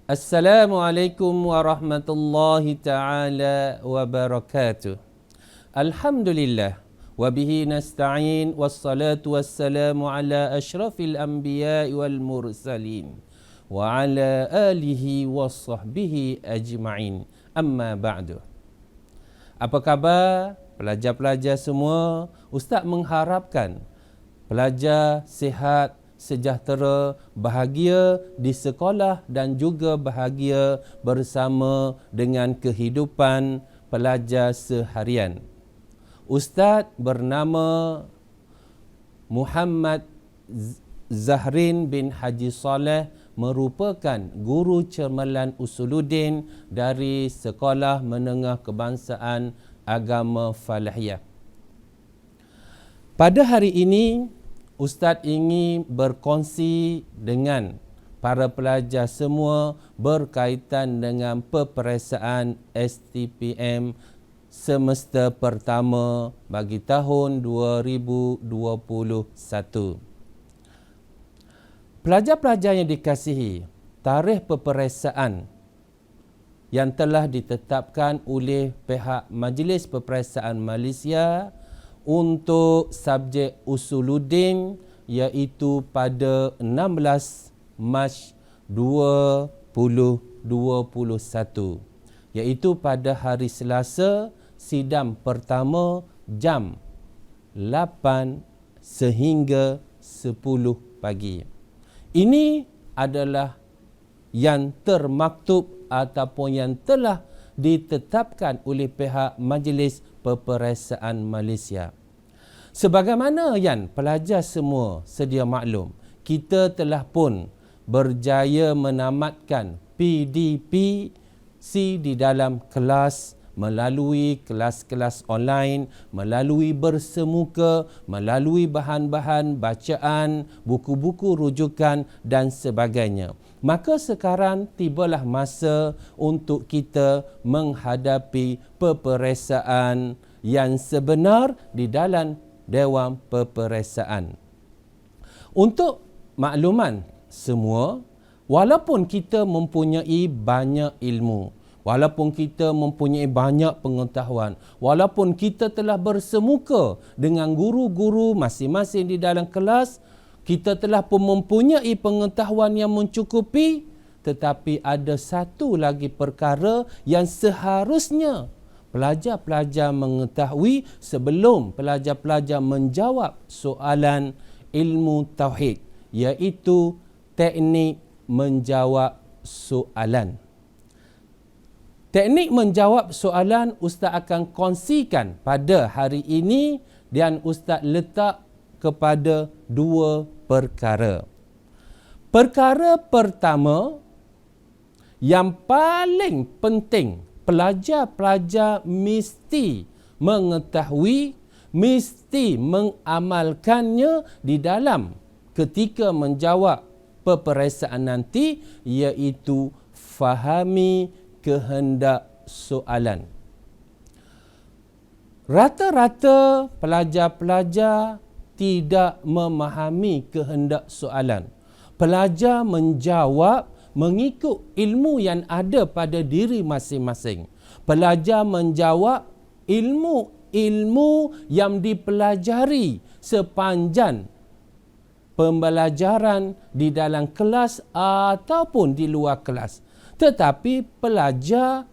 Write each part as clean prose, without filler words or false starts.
Assalamualaikum warahmatullahi ta'ala wabarakatuh. Alhamdulillah. Wabihi nasta'in. Wassalatu wassalamu ala ashrafil anbiya'i wal mursalin. Wa ala alihi wa sahbihi ajma'in. Amma ba'du. Apa khabar pelajar-pelajar semua? Ustaz mengharapkan pelajar sihat, sejahtera, bahagia di sekolah dan juga bahagia bersama dengan kehidupan pelajar seharian. Ustaz bernama Muhammad Zahrin bin Haji Saleh merupakan guru cermelan Usuluddin dari Sekolah Menengah Kebangsaan Agama Falahiyah. Pada hari ini, Ustaz ingin berkongsi dengan para pelajar semua berkaitan dengan peperiksaan STPM semester pertama bagi tahun 2021. Pelajar-pelajar yang dikasihi, tarikh peperiksaan yang telah ditetapkan oleh pihak Majlis Peperiksaan Malaysia untuk subjek Usuluddin iaitu pada 16 Mac 2021, iaitu pada hari Selasa, sidang pertama jam 8 sehingga 10 pagi. Ini adalah yang termaktub ataupun yang telah ditetapkan oleh pihak Majlis Peperiksaan Malaysia. Sebagaimana yang pelajar semua sedia maklum, kita telah pun berjaya menamatkan PDPC di dalam kelas melalui kelas-kelas online, melalui bersemuka, melalui bahan-bahan bacaan, buku-buku rujukan dan sebagainya. Maka sekarang tibalah masa untuk kita menghadapi peperiksaan yang sebenar di dalam Dewan Peperiksaan. Untuk makluman semua, walaupun kita mempunyai banyak ilmu, walaupun kita mempunyai banyak pengetahuan, walaupun kita telah bersemuka dengan guru-guru masing-masing di dalam kelas, kita telah pun mempunyai pengetahuan yang mencukupi, tetapi ada satu lagi perkara yang seharusnya pelajar-pelajar mengetahui sebelum pelajar-pelajar menjawab soalan ilmu tauhid, iaitu teknik menjawab soalan. Teknik menjawab soalan Ustaz akan kongsikan pada hari ini dan Ustaz letak kepada dua perkara. Perkara pertama yang paling penting pelajar-pelajar mesti mengetahui, mesti mengamalkannya di dalam ketika menjawab peperiksaan nanti, iaitu fahami kehendak soalan. Rata-rata pelajar-pelajar tidak memahami kehendak soalan. Pelajar menjawab mengikut ilmu yang ada pada diri masing-masing. Pelajar menjawab ilmu yang dipelajari sepanjang pembelajaran di dalam kelas ataupun di luar kelas. Tetapi pelajar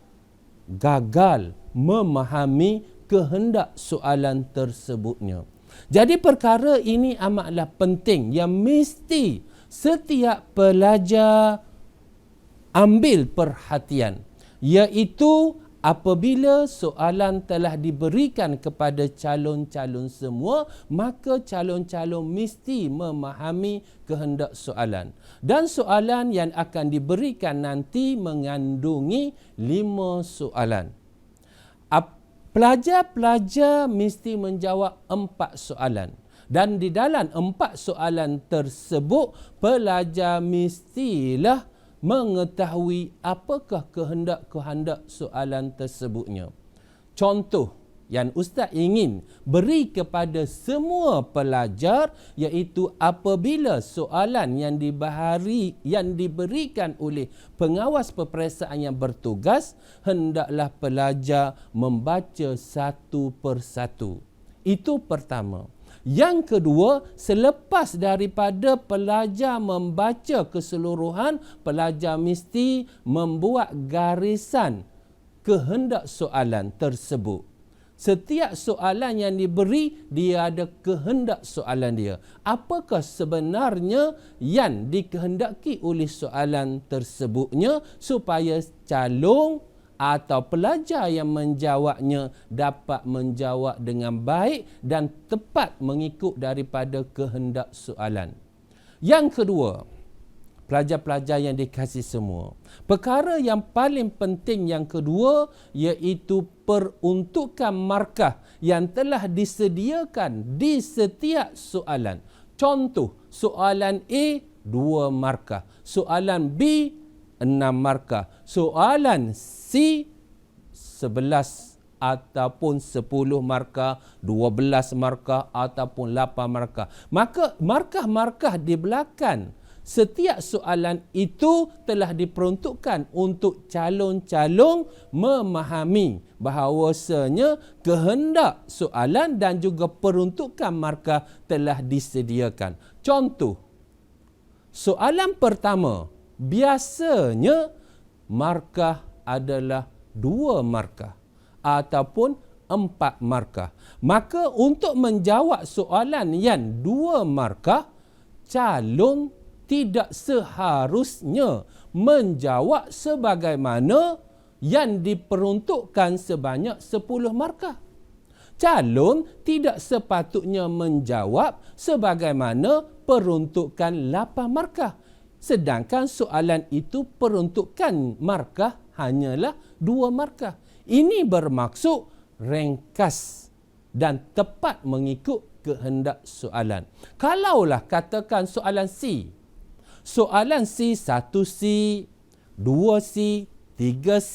gagal memahami kehendak soalan tersebutnya. Jadi perkara ini amatlah penting yang mesti setiap pelajar ambil perhatian, iaitu apabila soalan telah diberikan kepada calon-calon semua, maka calon-calon mesti memahami kehendak soalan. Dan soalan yang akan diberikan nanti mengandungi 5 soalan. Pelajar-pelajar mesti menjawab 4 soalan. Dan di dalam 4 soalan tersebut, pelajar mestilah mengetahui apakah kehendak-kehendak soalan tersebutnya. Contoh, yang Ustaz ingin beri kepada semua pelajar, iaitu apabila soalan yang diberikan oleh pengawas peperiksaan yang bertugas, hendaklah pelajar membaca satu persatu. Itu pertama. Yang kedua, selepas daripada pelajar membaca keseluruhan, pelajar mesti membuat garisan kehendak soalan tersebut. Setiap soalan yang diberi, dia ada kehendak soalan dia. Apakah sebenarnya yang dikehendaki oleh soalan tersebutnya supaya calon atau pelajar yang menjawabnya dapat menjawab dengan baik dan tepat mengikut daripada kehendak soalan. Yang kedua, pelajar-pelajar yang dikasihi semua, perkara yang paling penting yang kedua iaitu peruntukan markah yang telah disediakan di setiap soalan. Contoh, soalan A 2 markah, soalan B 6 markah, soalan C 11 ataupun 10 markah, 12 markah ataupun 8 markah. Maka markah-markah di belakang setiap soalan itu telah diperuntukkan untuk calon-calon memahami bahawasanya kehendak soalan dan juga peruntukan markah telah disediakan. Contoh, soalan pertama, biasanya markah adalah 2 markah ataupun 4 markah. Maka untuk menjawab soalan yang 2 markah, calon tidak seharusnya menjawab sebagaimana yang diperuntukkan sebanyak 10 markah. Calon tidak sepatutnya menjawab sebagaimana peruntukan 8 markah. Sedangkan soalan itu peruntukan markah hanyalah 2 markah. Ini bermaksud ringkas dan tepat mengikut kehendak soalan. Kalaulah katakan soalan C, 1C, 2C, 3C,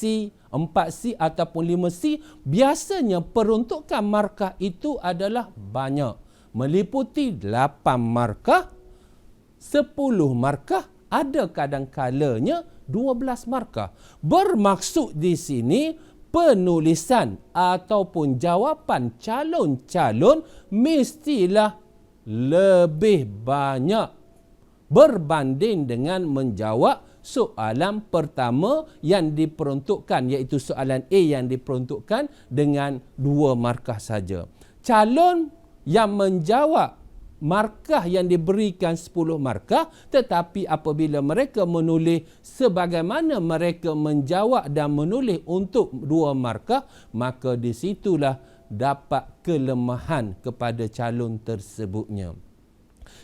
4C ataupun 5C, biasanya peruntukan markah itu adalah banyak, meliputi 8 markah, 10 markah, ada kadang-kalanya 12 markah. Bermaksud di sini penulisan ataupun jawapan calon-calon mestilah lebih banyak berbanding dengan menjawab soalan pertama yang diperuntukkan, iaitu soalan A yang diperuntukkan dengan 2 markah saja. Calon yang menjawab markah yang diberikan 10 markah, tetapi apabila mereka menulis sebagaimana mereka menjawab dan menulis untuk 2 markah, maka di situlah dapat kelemahan kepada calon tersebutnya.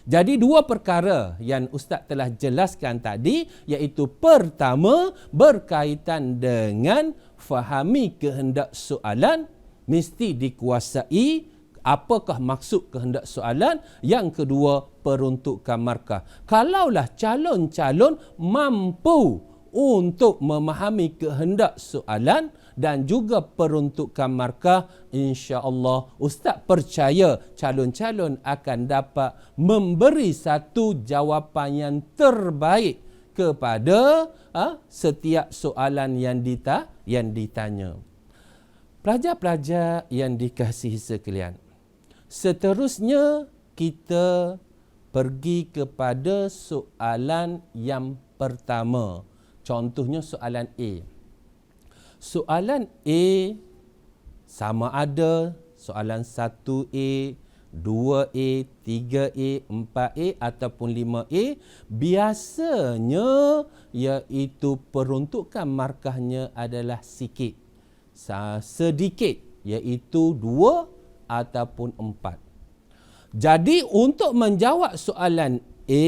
Jadi 2 perkara yang Ustaz telah jelaskan tadi, iaitu pertama berkaitan dengan fahami kehendak soalan, mesti dikuasai apakah maksud kehendak soalan. Yang kedua, peruntukan markah. Kalaulah calon-calon mampu untuk memahami kehendak soalan dan juga peruntukan markah, insya-Allah Ustaz percaya calon-calon akan dapat memberi satu jawapan yang terbaik kepada setiap soalan yang ditanya. Pelajar-pelajar yang dikasihi sekalian, seterusnya kita pergi kepada soalan yang pertama. Contohnya soalan A. Soalan A sama ada soalan 1A, 2A, 3A, 4A ataupun 5A, biasanya iaitu peruntukan markahnya adalah sedikit, iaitu 2 ataupun 4. Jadi untuk menjawab soalan A,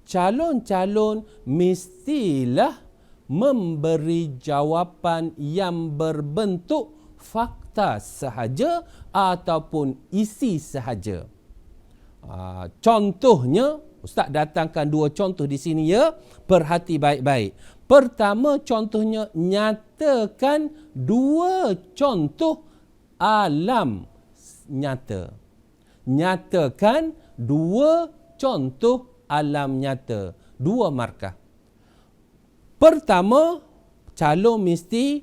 calon-calon mestilah memberi jawapan yang berbentuk fakta sahaja ataupun isi sahaja. Contohnya, Ustaz datangkan 2 contoh di sini ya. Perhati baik-baik. Pertama contohnya, nyatakan 2 contoh alam nyata. Nyatakan dua contoh alam nyata, dua markah. Pertama, calon mesti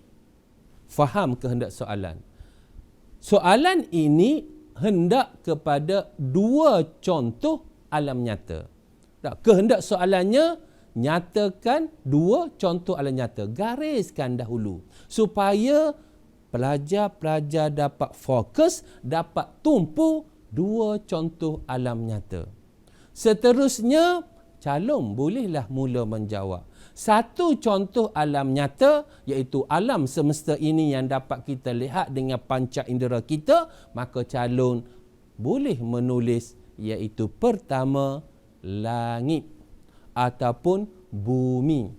faham kehendak soalan. Soalan ini hendak kepada dua contoh alam nyata. Kehendak soalannya nyatakan dua contoh alam nyata. Gariskan dahulu supaya pelajar-pelajar dapat fokus, dapat tumpu dua contoh alam nyata. Seterusnya, calon bolehlah mula menjawab. Satu contoh alam nyata iaitu alam semesta ini yang dapat kita lihat dengan panca indera kita, maka calon boleh menulis iaitu pertama langit ataupun bumi.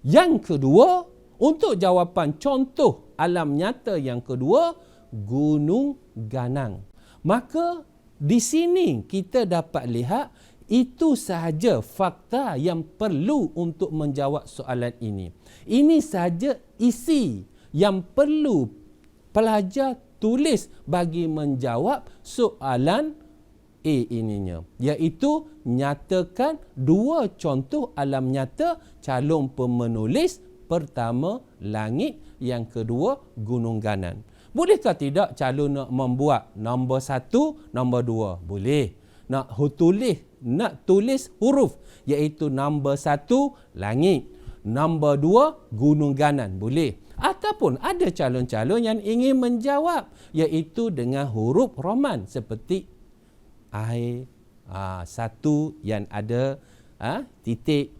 Yang kedua, untuk jawapan contoh alam nyata yang kedua, gunung ganang. Maka di sini kita dapat lihat itu sahaja fakta yang perlu untuk menjawab soalan ini. Ini sahaja isi yang perlu pelajar tulis bagi menjawab soalan A ininya. Iaitu nyatakan dua contoh alam nyata, calon pemenulis pertama langit, yang kedua gunung ganang. Bolehkah tidak calon nak membuat nombor 1, nombor 2? Boleh. Nak tulis huruf iaitu nombor 1 langit, nombor 2 gunung ganang, boleh. Ataupun ada calon-calon yang ingin menjawab iaitu dengan huruf Roman seperti I, satu yang ada titik,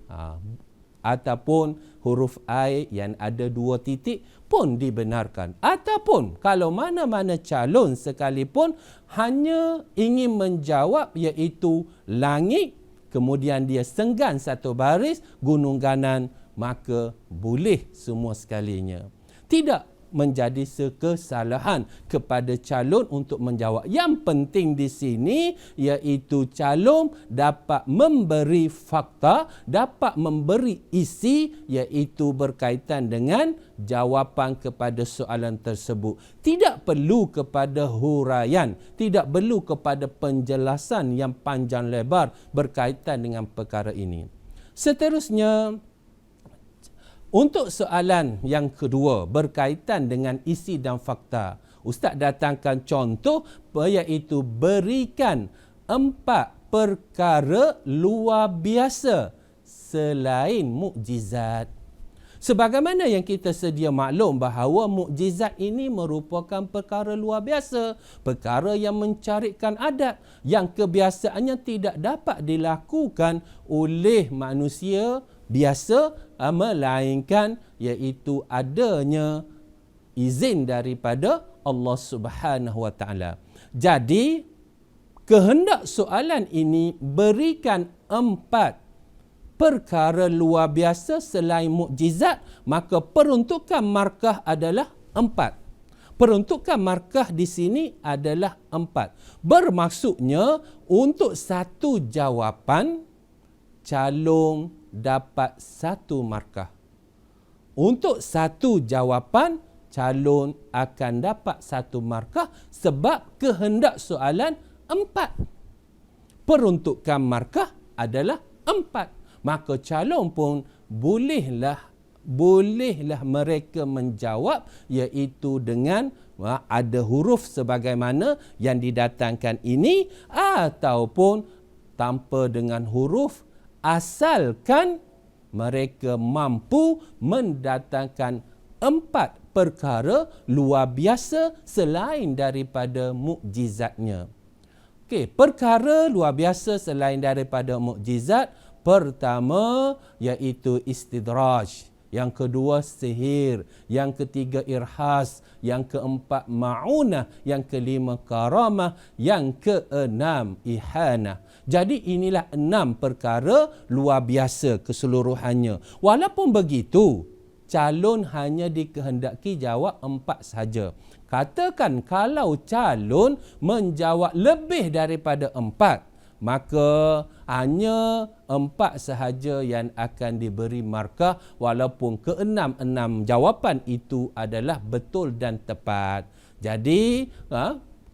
ataupun huruf I yang ada 2 titik pun dibenarkan. Ataupun kalau mana-mana calon sekalipun hanya ingin menjawab iaitu langit, kemudian dia senggan satu baris gunung ganang, maka boleh semua sekalinya. Tidak menjadi kesalahan kepada calon untuk menjawab. Yang penting di sini iaitu calon dapat memberi fakta, dapat memberi isi iaitu berkaitan dengan jawapan kepada soalan tersebut. Tidak perlu kepada huraian, tidak perlu kepada penjelasan yang panjang lebar berkaitan dengan perkara ini. Seterusnya, untuk soalan yang kedua berkaitan dengan isi dan fakta, Ustaz datangkan contoh iaitu berikan 4 perkara luar biasa selain mukjizat. Sebagaimana yang kita sedia maklum bahawa mukjizat ini merupakan perkara luar biasa, perkara yang mencarikan adat, yang kebiasaannya tidak dapat dilakukan oleh manusia biasa, melainkan iaitu adanya izin daripada Allah Subhanahu Wa Taala. Jadi kehendak soalan ini berikan 4 perkara luar biasa selain mukjizat, maka peruntukan markah adalah 4. Peruntukan markah di sini adalah 4. Bermaksudnya untuk satu jawapan calon dapat 1 markah. Untuk satu jawapan calon akan dapat 1 markah sebab kehendak soalan 4. Peruntukan markah adalah 4. Maka calon pun bolehlah mereka menjawab iaitu dengan ada huruf sebagaimana yang didatangkan ini ataupun tanpa dengan huruf, asalkan mereka mampu mendatangkan 4 perkara luar biasa selain daripada mukjizatnya. Okey, perkara luar biasa selain daripada mukjizat, pertama iaitu istidraj, yang kedua sihir, yang ketiga irhas, yang keempat ma'unah, yang kelima karamah, yang keenam ihanah. Jadi inilah 6 perkara luar biasa keseluruhannya. Walaupun begitu, calon hanya dikehendaki jawab 4 sahaja. Katakan kalau calon menjawab lebih daripada 4, maka hanya 4 sahaja yang akan diberi markah walaupun ke-6 jawapan itu adalah betul dan tepat. Jadi,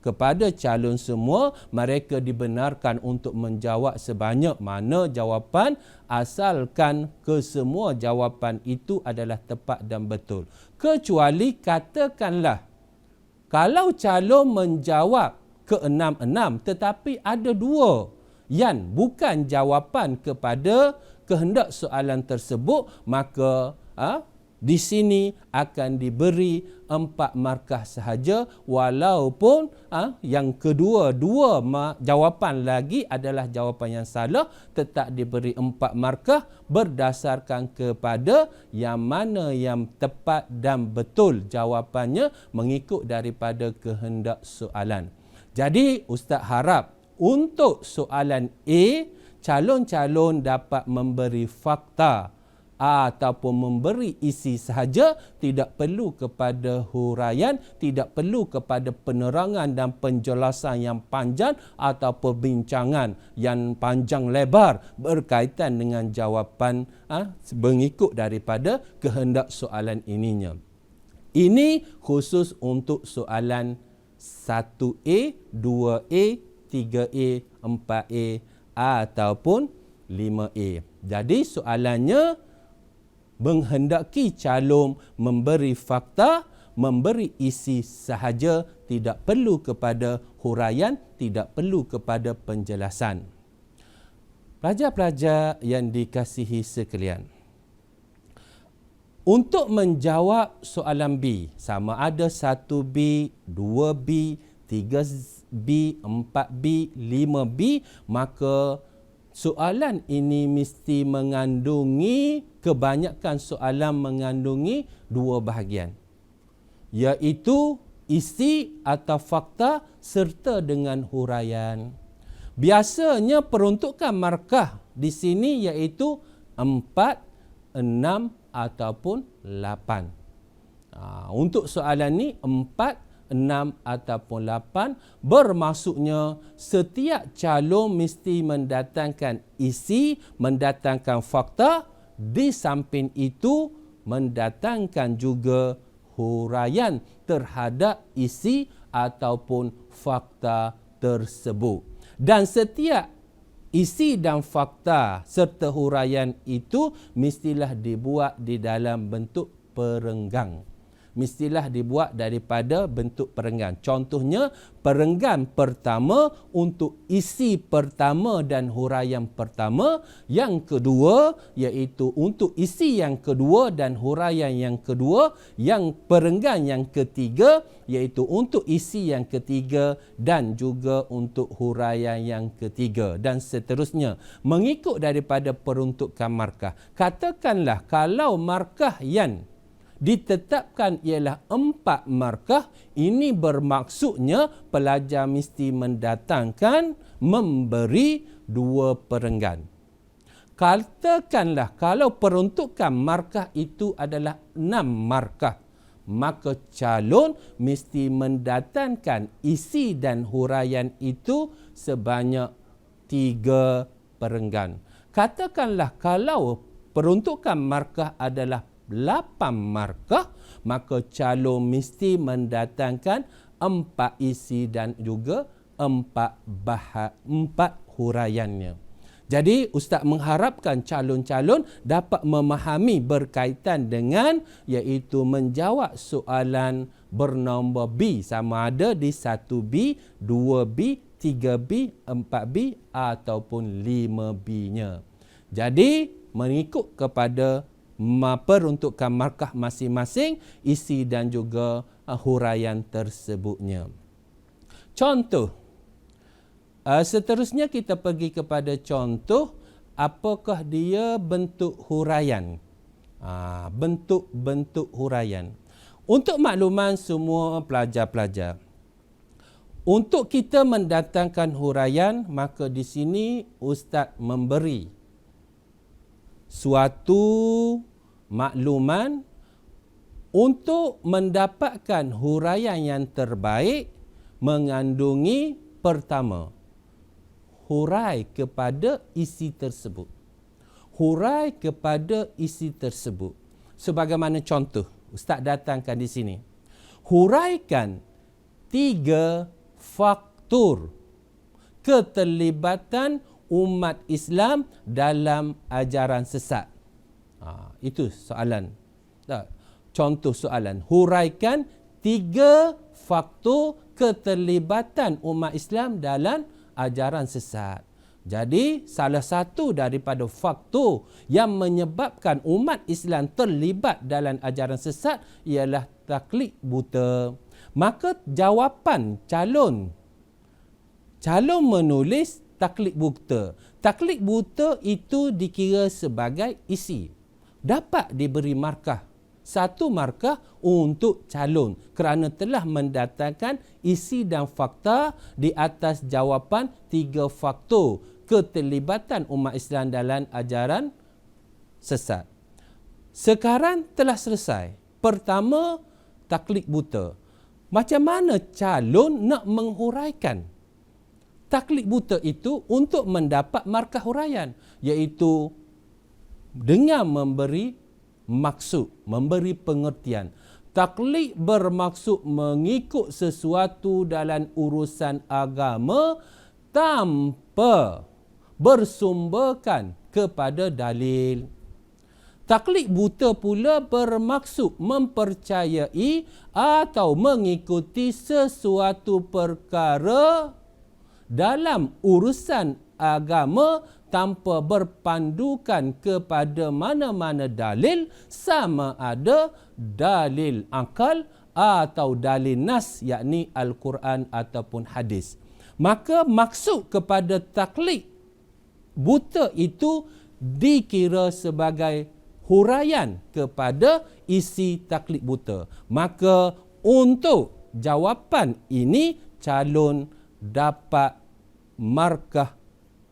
kepada calon semua, mereka dibenarkan untuk menjawab sebanyak mana jawapan asalkan kesemua jawapan itu adalah tepat dan betul. Kecuali katakanlah, kalau calon menjawab ke-6 tetapi ada 2 yang bukan jawapan kepada kehendak soalan tersebut, maka di sini akan diberi 4 markah sahaja, walaupun yang kedua, 2 jawapan lagi adalah jawapan yang salah, tetap diberi 4 markah berdasarkan kepada yang mana yang tepat dan betul jawapannya mengikut daripada kehendak soalan. Jadi Ustaz harap untuk soalan A, calon-calon dapat memberi fakta ataupun memberi isi sahaja, tidak perlu kepada huraian, tidak perlu kepada penerangan dan penjelasan yang panjang atau perbincangan yang panjang lebar berkaitan dengan jawapan mengikut daripada kehendak soalan ininya. Ini khusus untuk soalan 1A, 2A, 3A, 4A ataupun 5A. Jadi soalannya menghendaki calon memberi fakta, memberi isi sahaja, tidak perlu kepada huraian, tidak perlu kepada penjelasan. Pelajar-pelajar yang dikasihi sekalian, untuk menjawab soalan B, sama ada 1B, 2B, 3B, 4B, 5B, maka soalan ini mesti mengandungi, kebanyakan soalan mengandungi 2 bahagian, iaitu isi atau fakta serta dengan huraian. Biasanya peruntukan markah di sini iaitu 4, 6 ataupun 8. Untuk soalan ni 4, 6 ataupun 8, bermaksudnya setiap calon mesti mendatangkan isi, mendatangkan fakta, di samping itu mendatangkan juga huraian terhadap isi ataupun fakta tersebut. Dan setiap isi dan fakta serta huraian itu mestilah dibuat di dalam bentuk perenggan. Mestilah dibuat daripada bentuk perenggan. Contohnya, perenggan pertama untuk isi pertama dan huraian pertama. Yang kedua, iaitu untuk isi yang kedua dan huraian yang kedua. Yang perenggan yang ketiga, iaitu untuk isi yang ketiga dan juga untuk huraian yang ketiga. Dan seterusnya, mengikut daripada peruntukan markah. Katakanlah kalau markah yang ditetapkan ialah 4 markah, ini bermaksudnya pelajar mesti mendatangkan, memberi 2 perenggan. Katakanlah kalau peruntukan markah itu adalah 6 markah, maka calon mesti mendatangkan isi dan huraian itu sebanyak 3 perenggan. Katakanlah kalau peruntukan markah adalah 8 markah, maka calon mesti mendatangkan 4 isi dan juga 4 huraiannya. Jadi Ustaz mengharapkan calon-calon dapat memahami berkaitan dengan iaitu menjawab soalan bernombor B, sama ada di 1B, 2B, 3B, 4B ataupun 5B-nya. Jadi mengikut kepada peruntukan markah masing-masing, isi dan juga huraian tersebutnya. Contoh, seterusnya kita pergi kepada contoh, apakah dia bentuk huraian. Bentuk-bentuk huraian. Untuk makluman semua pelajar-pelajar, untuk kita mendatangkan huraian, maka di sini Ustaz memberi suatu makluman untuk mendapatkan huraian yang terbaik mengandungi pertama, hurai kepada isi tersebut. Hurai kepada isi tersebut. Sebagaimana contoh Ustaz datangkan di sini. Huraikan 3 faktor keterlibatan umat Islam dalam ajaran sesat. Itu soalan. Contoh soalan. Huraikan 3 faktor keterlibatan umat Islam dalam ajaran sesat. Jadi, salah satu daripada faktor yang menyebabkan umat Islam terlibat dalam ajaran sesat ialah taklid buta. Maka jawapan calon menulis taklid buta. Taklid buta itu dikira sebagai isi. Dapat diberi markah. 1 markah untuk calon kerana telah mendatangkan isi dan fakta di atas jawapan 3 faktor keterlibatan umat Islam dalam ajaran sesat. Sekarang telah selesai. Pertama, taklid buta. Macam mana calon nak menghuraikan taklid buta itu untuk mendapat markah huraian, iaitu dengan memberi maksud, memberi pengertian. Taklid bermaksud mengikut sesuatu dalam urusan agama tanpa bersumberkan kepada dalil. Taklid buta pula bermaksud mempercayai atau mengikuti sesuatu perkara dalam urusan agama tanpa berpandukan kepada mana-mana dalil, sama ada dalil akal atau dalil nas, yakni Al-Quran ataupun hadis. Maka maksud kepada taklid buta itu dikira sebagai huraian kepada isi taklid buta. Maka untuk jawapan ini calon dapat markah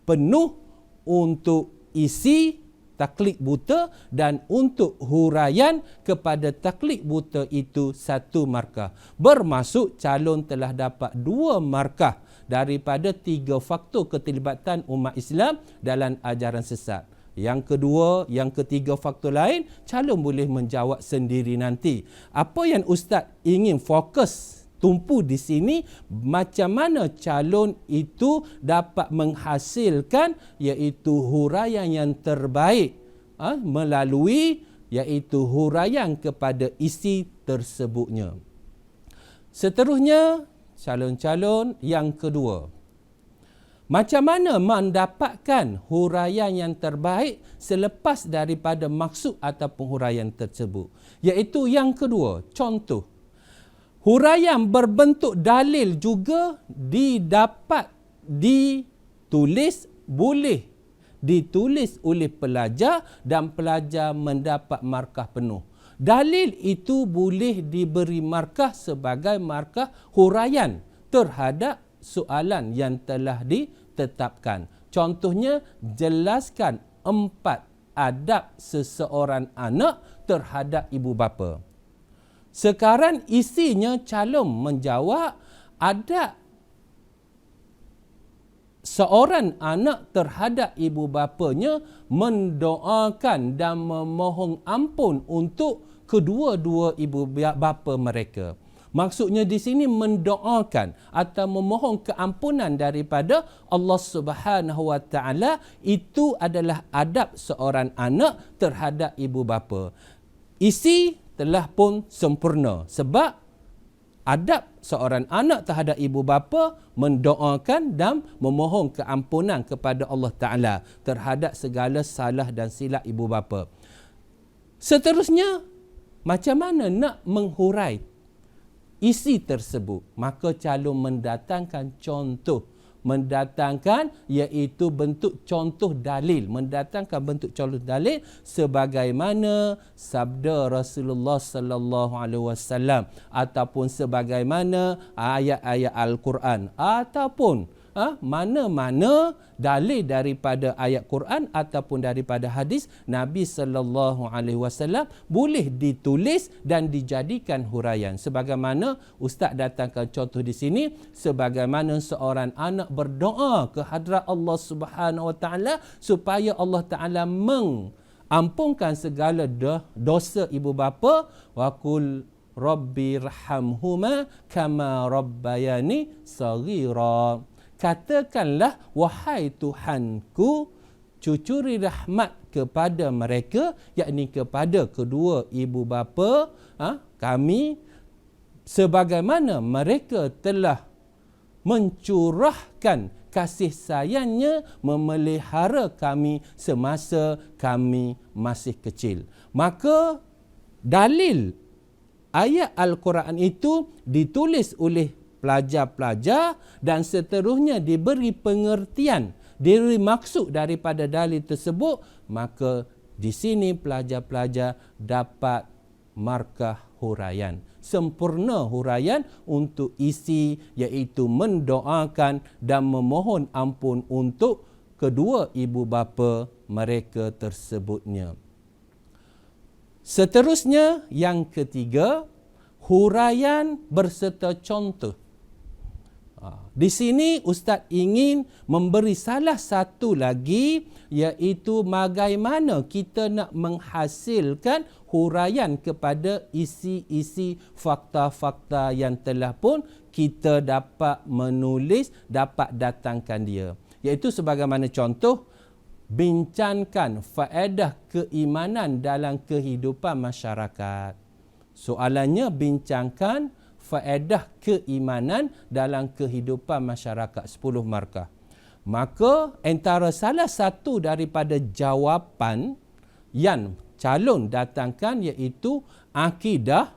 penuh untuk isi taklid buta, dan untuk huraian kepada taklid buta itu 1 markah. Bermaksud calon telah dapat 2 markah daripada 3 faktor keterlibatan umat Islam dalam ajaran sesat. Yang kedua, yang ketiga faktor lain, calon boleh menjawab sendiri nanti. Apa yang Ustaz ingin fokus tumpu di sini, macam mana calon itu dapat menghasilkan iaitu huraian yang terbaik melalui iaitu huraian kepada isi tersebutnya. Seterusnya, calon-calon yang kedua. Macam mana mendapatkan huraian yang terbaik selepas daripada maksud ataupun huraian tersebut? Iaitu yang kedua, contoh. Huraian berbentuk dalil juga didapat ditulis, boleh ditulis oleh pelajar dan pelajar mendapat markah penuh. Dalil itu boleh diberi markah sebagai markah huraian terhadap soalan yang telah ditetapkan. Contohnya, jelaskan 4 adab seseorang anak terhadap ibu bapa. Sekarang isinya calon menjawab adab seorang anak terhadap ibu bapanya mendoakan dan memohon ampun untuk kedua-dua ibu bapa mereka. Maksudnya di sini mendoakan atau memohon keampunan daripada Allah Subhanahu Wa Taala, itu adalah adab seorang anak terhadap ibu bapa. Isi telah pun sempurna sebab adab seorang anak terhadap ibu bapa mendoakan dan memohon keampunan kepada Allah Ta'ala terhadap segala salah dan silap ibu bapa. Seterusnya, macam mana nak menghurai isi tersebut? Maka calon mendatangkan contoh. Mendatangkan iaitu bentuk contoh dalil. Mendatangkan bentuk contoh dalil sebagaimana sabda Rasulullah sallallahu alaihi wasallam ataupun sebagaimana ayat-ayat Al-Quran ataupun mana-mana dalil daripada ayat Quran ataupun daripada hadis Nabi sallallahu alaihi wasallam boleh ditulis dan dijadikan huraian. Sebagaimana Ustaz datangkan contoh di sini, sebagaimana seorang anak berdoa ke hadrat Allah Subhanahu Wa Taala supaya Allah Taala mengampunkan segala dosa ibu bapa, wa qul rabbirhamhuma kama rabbayani saghira. Katakanlah, wahai Tuhanku, cucuri rahmat kepada mereka, yakni kepada kedua ibu bapa kami, sebagaimana mereka telah mencurahkan kasih sayangnya memelihara kami semasa kami masih kecil. Maka dalil ayat Al-Quran itu ditulis oleh pelajar-pelajar dan seterusnya diberi pengertian, diberi maksud daripada dalil tersebut, maka di sini pelajar-pelajar dapat markah huraian, sempurna huraian untuk isi, iaitu mendoakan dan memohon ampun untuk kedua ibu bapa mereka tersebutnya. Seterusnya, yang ketiga, huraian berserta contoh. Di sini Ustaz ingin memberi salah satu lagi, iaitu bagaimana kita nak menghasilkan huraian kepada isi-isi fakta-fakta yang telah pun kita dapat menulis, dapat datangkan dia. Iaitu sebagaimana contoh, bincangkan faedah keimanan dalam kehidupan masyarakat. Soalannya, bincangkan faedah keimanan dalam kehidupan masyarakat, 10 markah. Maka antara salah satu daripada jawapan yang calon datangkan iaitu akidah.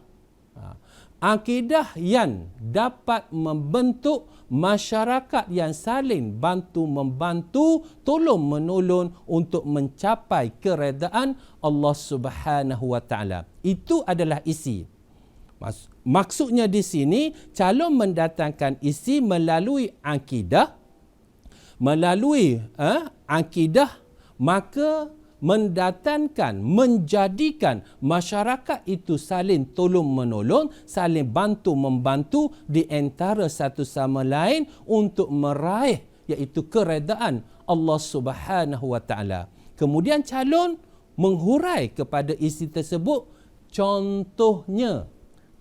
Akidah yang dapat membentuk masyarakat yang saling bantu-membantu, tolong-menolong untuk mencapai keredaan Allah Subhanahu Wa Taala. Itu adalah isi. Maksudnya di sini, calon mendatangkan isi melalui akidah. Melalui akidah, maka mendatangkan, menjadikan masyarakat itu saling tolong-menolong, saling bantu-membantu di antara satu sama lain untuk meraih iaitu keredaan Allah Subhanahu Wa Taala. Kemudian calon menghurai kepada isi tersebut, contohnya.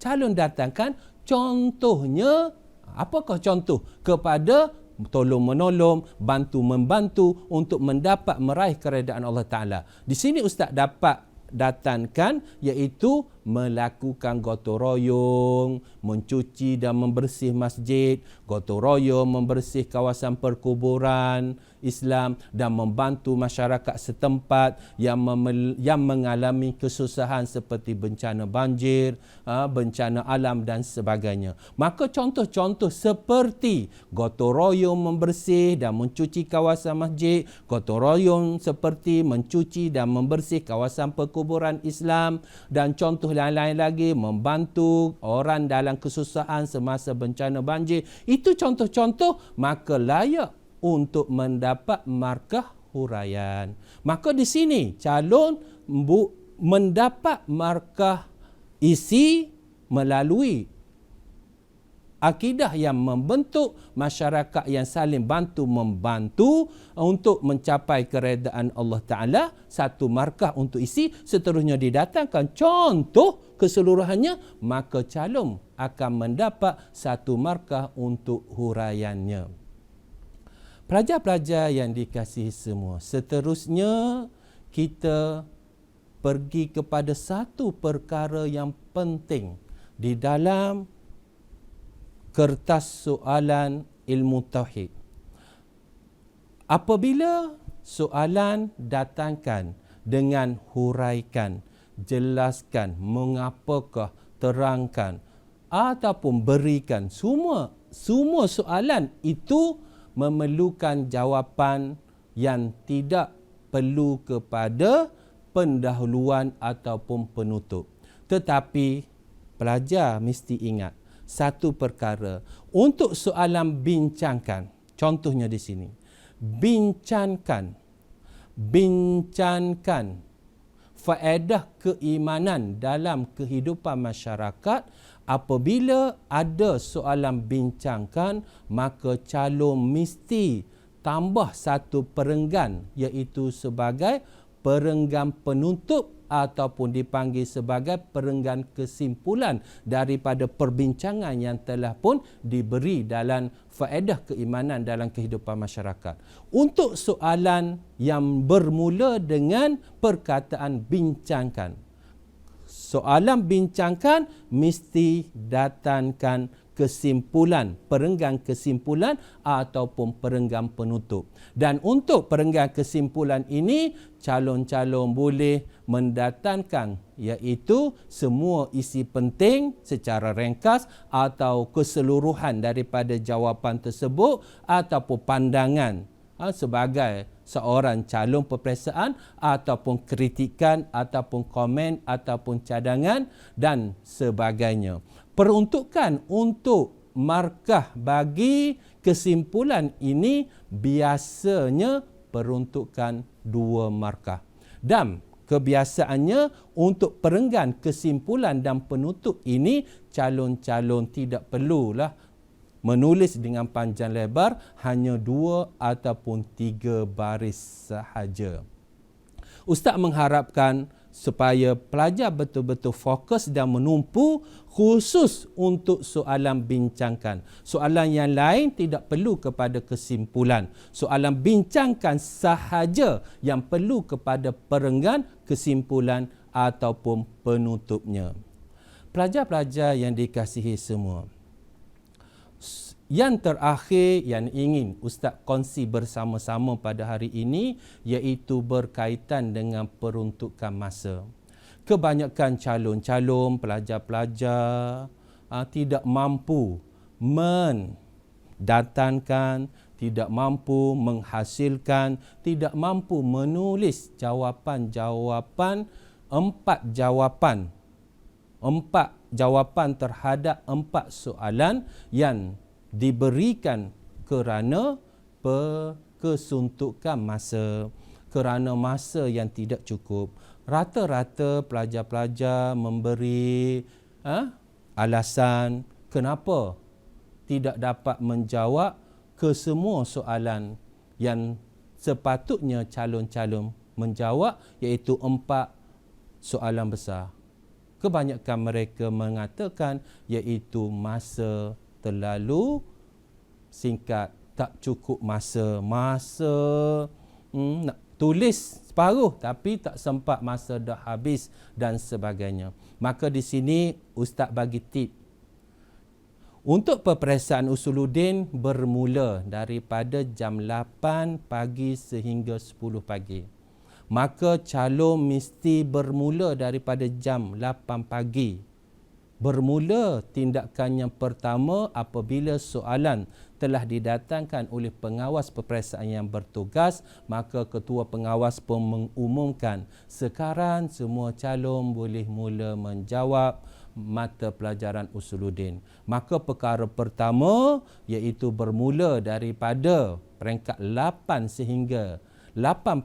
Calon datangkan contohnya, apakah contoh kepada tolong-menolong, bantu-membantu untuk mendapat meraih keredaan Allah Ta'ala. Di sini Ustaz dapat datangkan iaitu melakukan gotong royong, mencuci dan membersih masjid, gotong royong membersih kawasan perkuburan Islam dan membantu masyarakat setempat yang mengalami kesusahan seperti bencana banjir, bencana alam dan sebagainya. Maka contoh-contoh seperti gotong royong membersih dan mencuci kawasan masjid, gotong royong seperti mencuci dan membersih kawasan perkuburan Islam, dan contoh lain-lain lagi membantu orang dalam kesusahan semasa bencana banjir. Itu contoh-contoh, maka layak untuk mendapat markah huraian. Maka di sini calon mendapat markah isi melalui akidah yang membentuk masyarakat yang saling bantu-membantu untuk mencapai keredaan Allah Ta'ala, satu markah untuk isi. Seterusnya didatangkan contoh keseluruhannya, maka calon akan mendapat satu markah untuk huraiannya. Pelajar-pelajar yang dikasihi semua, seterusnya kita pergi kepada satu perkara yang penting di dalam kertas soalan ilmu tauhid. Apabila soalan datangkan dengan huraikan, jelaskan, mengapakah, terangkan ataupun berikan, semua soalan itu memerlukan jawapan yang tidak perlu kepada pendahuluan ataupun penutup. Tetapi pelajar mesti ingat satu perkara, untuk soalan bincangkan, contohnya di sini, bincangkan faedah keimanan dalam kehidupan masyarakat. Apabila ada soalan bincangkan, maka calon mesti tambah satu perenggan, iaitu sebagai perenggan penutup ataupun dipanggil sebagai perenggan kesimpulan daripada perbincangan yang telah pun diberi dalam faedah keimanan dalam kehidupan masyarakat. Untuk soalan yang bermula dengan perkataan bincangkan. Soalan bincangkan mesti datangkan kesimpulan, perenggan kesimpulan ataupun perenggan penutup. Dan untuk perenggan kesimpulan ini, calon-calon boleh mendatangkan iaitu semua isi penting secara ringkas atau keseluruhan daripada jawapan tersebut ataupun pandangan sebagai seorang calon peperiksaan ataupun kritikan ataupun komen ataupun cadangan dan sebagainya. Peruntukan untuk markah bagi kesimpulan ini biasanya peruntukan 2 markah. Dan kebiasaannya untuk perenggan kesimpulan dan penutup ini calon-calon tidak perlulah menulis dengan panjang lebar, hanya 2 ataupun 3 baris sahaja. Ustaz mengharapkan supaya pelajar betul-betul fokus dan menumpu khusus untuk soalan bincangkan. Soalan yang lain tidak perlu kepada kesimpulan. Soalan bincangkan sahaja yang perlu kepada perenggan kesimpulan ataupun penutupnya. Pelajar-pelajar yang dikasihi semua, yang terakhir yang ingin Ustaz kongsi bersama-sama pada hari ini iaitu berkaitan dengan peruntukan masa. Kebanyakan calon-calon pelajar-pelajar tidak mampu mendatangkan, tidak mampu menghasilkan, tidak mampu menulis jawapan-jawapan, 4 jawapan terhadap 4 soalan yang diberikan kerana kesuntukan masa, kerana masa yang tidak cukup. Rata-rata pelajar-pelajar memberi alasan kenapa tidak dapat menjawab ke semua soalan yang sepatutnya calon-calon menjawab, iaitu 4 soalan besar. Kebanyakan mereka mengatakan iaitu masa terlalu singkat, tak cukup masa. Nak tulis separuh tapi tak sempat, masa dah habis dan sebagainya. Maka di sini Ustaz bagi tip. Untuk peperiksaan Usuluddin bermula daripada jam 8 pagi sehingga 10 pagi. Maka calon mesti bermula daripada jam 8 pagi. Bermula tindakan yang pertama apabila soalan telah didatangkan oleh pengawas peperiksaan yang bertugas, maka ketua pengawas pun mengumumkan sekarang semua calon boleh mula menjawab mata pelajaran Usuluddin. Maka perkara pertama iaitu bermula daripada peringkat 8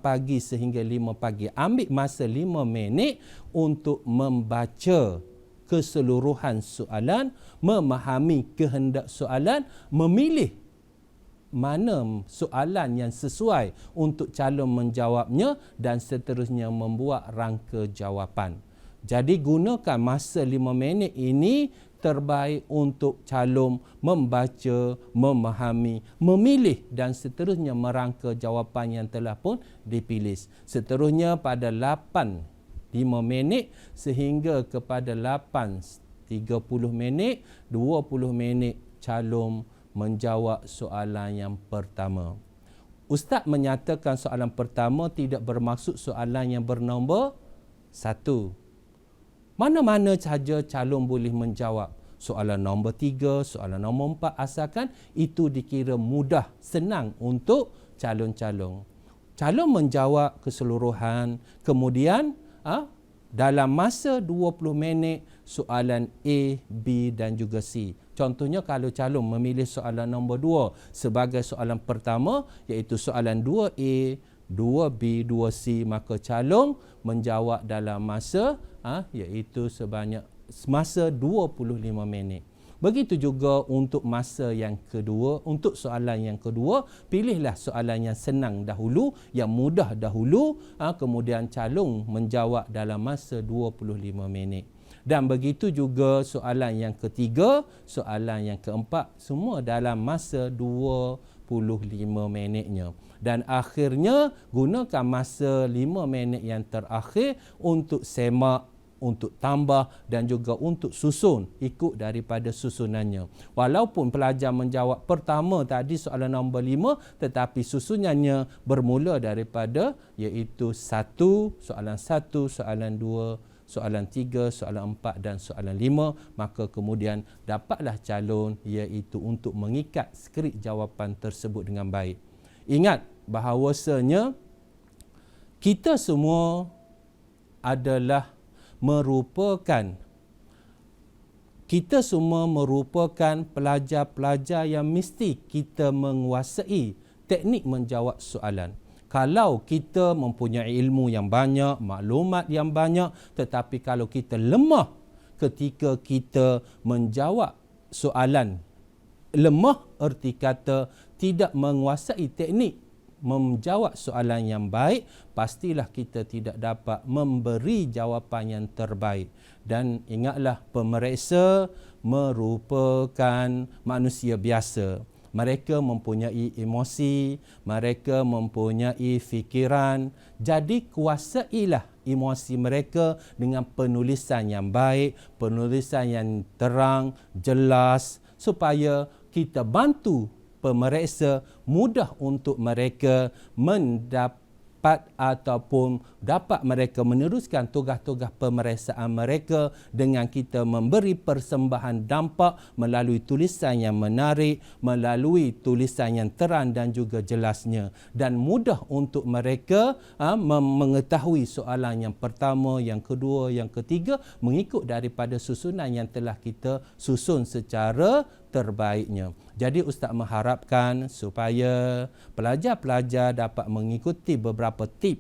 pagi sehingga 5 pagi. Ambil masa 5 minit untuk membaca keseluruhan soalan, memahami kehendak soalan, memilih mana soalan yang sesuai untuk calon menjawabnya dan seterusnya membuat rangka jawapan. Jadi gunakan masa 5 minit ini terbaik untuk calon membaca, memahami, memilih dan seterusnya merangka jawapan yang telah pun dipilih. Seterusnya pada 5 minit sehingga kepada 8.30 minit, 20 minit calon menjawab soalan yang pertama. Ustaz menyatakan soalan pertama tidak bermaksud soalan yang bernombor 1. Mana-mana sahaja calon boleh menjawab. Soalan nombor 3, soalan nombor 4, asalkan itu dikira mudah, senang untuk calon-calon. Calon menjawab keseluruhan, kemudian dalam masa 20 minit soalan A, B dan juga C. Contohnya kalau calon memilih soalan nombor 2 sebagai soalan pertama iaitu soalan 2A, 2B, 2C, maka calon menjawab dalam masa iaitu sebanyak masa 25 minit. Begitu juga untuk masa yang kedua, untuk soalan yang kedua, pilihlah soalan yang senang dahulu, yang mudah dahulu, kemudian calon menjawab dalam masa 25 minit. Dan begitu juga soalan yang ketiga, soalan yang keempat, semua dalam masa 25 minitnya. Dan akhirnya gunakan masa 5 minit yang terakhir untuk semak, untuk tambah dan juga untuk susun ikut daripada susunannya. Walaupun pelajar menjawab pertama tadi soalan nombor 5, tetapi susunannya bermula daripada iaitu 1, soalan 1, soalan 2, soalan 3, soalan 4 dan soalan 5, maka kemudian dapatlah calon iaitu untuk mengikat skrip jawapan tersebut dengan baik. Ingat bahawasanya kita semua adalah merupakan pelajar-pelajar yang mesti kita menguasai teknik menjawab soalan. Kalau kita mempunyai ilmu yang banyak, maklumat yang banyak, tetapi kalau kita lemah ketika kita menjawab soalan, lemah erti kata tidak menguasai teknik menjawab soalan yang baik, pastilah kita tidak dapat memberi jawapan yang terbaik. Dan ingatlah, pemeriksa merupakan manusia biasa. Mereka mempunyai emosi, mereka mempunyai fikiran. Jadi kuasailah emosi mereka dengan penulisan yang baik, penulisan yang terang, jelas, supaya kita bantu pemeriksa mudah untuk mereka mendapat ataupun dapat mereka meneruskan tugas-tugas pemeriksaan mereka dengan kita memberi persembahan dampak melalui tulisan yang menarik, melalui tulisan yang terang dan juga jelasnya, dan mudah untuk mereka mengetahui soalan yang pertama, yang kedua, yang ketiga mengikut daripada susunan yang telah kita susun secara terbaiknya. Jadi Ustaz mengharapkan supaya pelajar-pelajar dapat mengikuti beberapa tip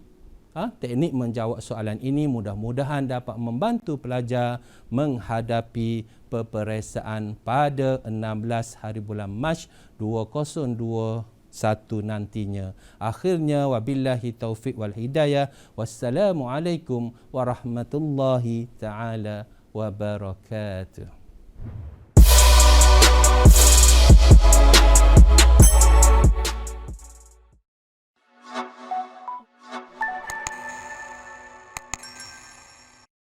teknik menjawab soalan ini, mudah-mudahan dapat membantu pelajar menghadapi peperiksaan pada 16 hari bulan Mac 2021 nantinya. Akhirnya wabillahi taufik wal hidayah. Wassalamualaikum warahmatullahi taala wabarakatuh.